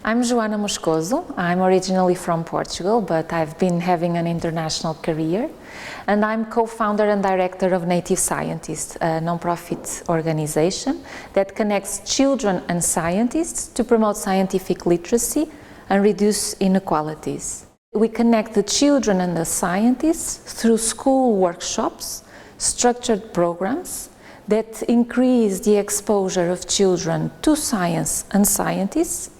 I'm Joana Moscoso. I'm originally from Portugal, but I've been having an international career. And I'm co-founder and director of Native Scientists, a non-profit organization that connects children and scientists to promote scientific literacy and reduce inequalities. We connect the children and the scientists through school workshops, structured programs that increase the exposure of children to science and scientists,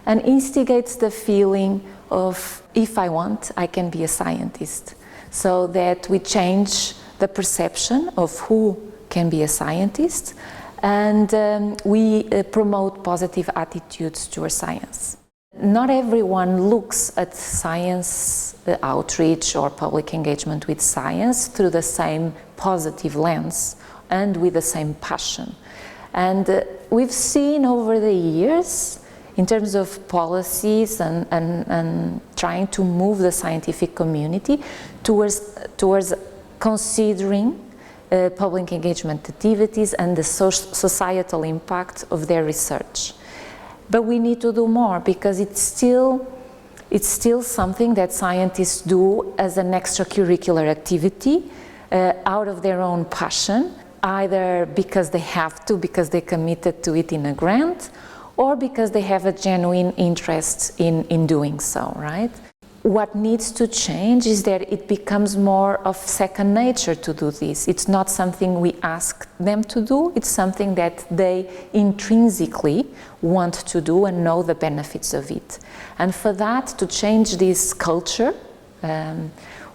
and instigates the feeling of, if I want, I can be a scientist. So that we change the perception of who can be a scientist, and we promote positive attitudes towards science. Not everyone looks at science outreach or public engagement with science through the same positive lens and with the same passion. And we've seen over the years, in terms of policies and trying to move the scientific community towards considering public engagement activities and the societal impact of their research. But we need to do more, because it's still something that scientists do as an extracurricular activity out of their own passion, either because they have to, because they committed to it in a grant, or because they have a genuine interest in doing so, right? What needs to change is that it becomes more of second nature to do this. It's not something we ask them to do, it's something that they intrinsically want to do and know the benefits of it. And for that, to change this culture,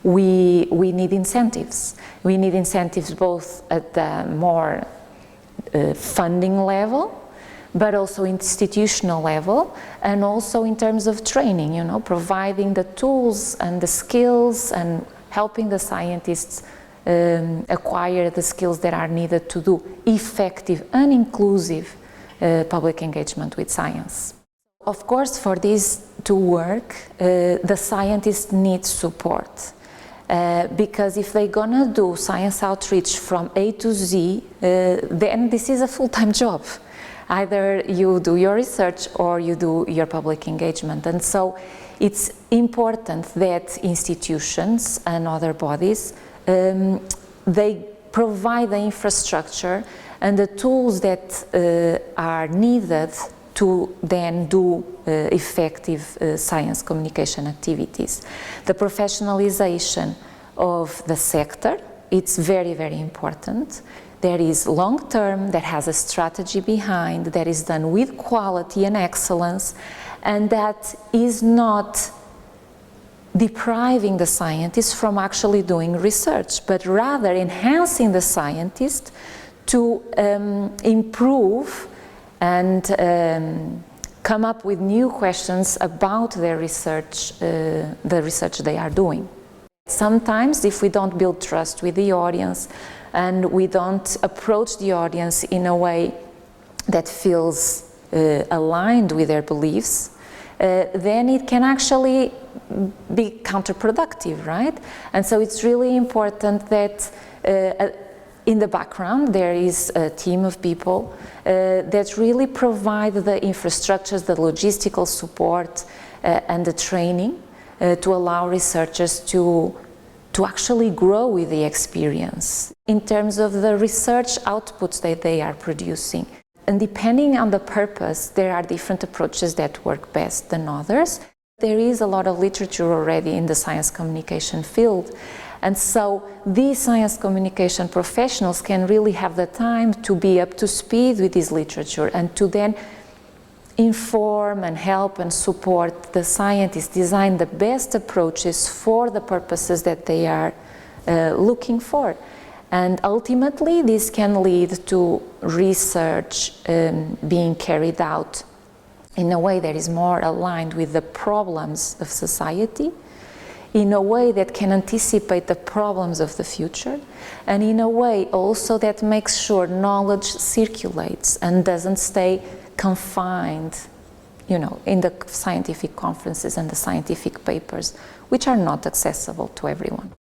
we need incentives. We need incentives both at the more funding level, but also institutional level, and also in terms of training, you know, providing the tools and the skills and helping the scientists acquire the skills that are needed to do effective and inclusive public engagement with science. Of course, for this to work, the scientists need support. Because if they're gonna do science outreach from A to Z, then this is a full-time job. Either you do your research or you do your public engagement. And so it's important that institutions and other bodies, they provide the infrastructure and the tools that are needed to then do effective science communication activities. The professionalization of the sector, it's very, very important. That is long-term, that has a strategy behind, that is done with quality and excellence, and that is not depriving the scientists from actually doing research, but rather enhancing the scientist to improve and come up with new questions about their research, the research they are doing. Sometimes, if we don't build trust with the audience and we don't approach the audience in a way that feels aligned with their beliefs, then it can actually be counterproductive, right? And so it's really important that in the background there is a team of people that really provide the infrastructures, the logistical support and the training to allow researchers to actually grow with the experience in terms of the research outputs that they are producing. And depending on the purpose, there are different approaches that work best than others. There is a lot of literature already in the science communication field, and so these science communication professionals can really have the time to be up to speed with this literature and to then inform and help and support the scientists design the best approaches for the purposes that they are looking for. And ultimately, this can lead to research being carried out in a way that is more aligned with the problems of society, in a way that can anticipate the problems of the future, and in a way also that makes sure knowledge circulates and doesn't stay confined, you know, in the scientific conferences and the scientific papers, which are not accessible to everyone.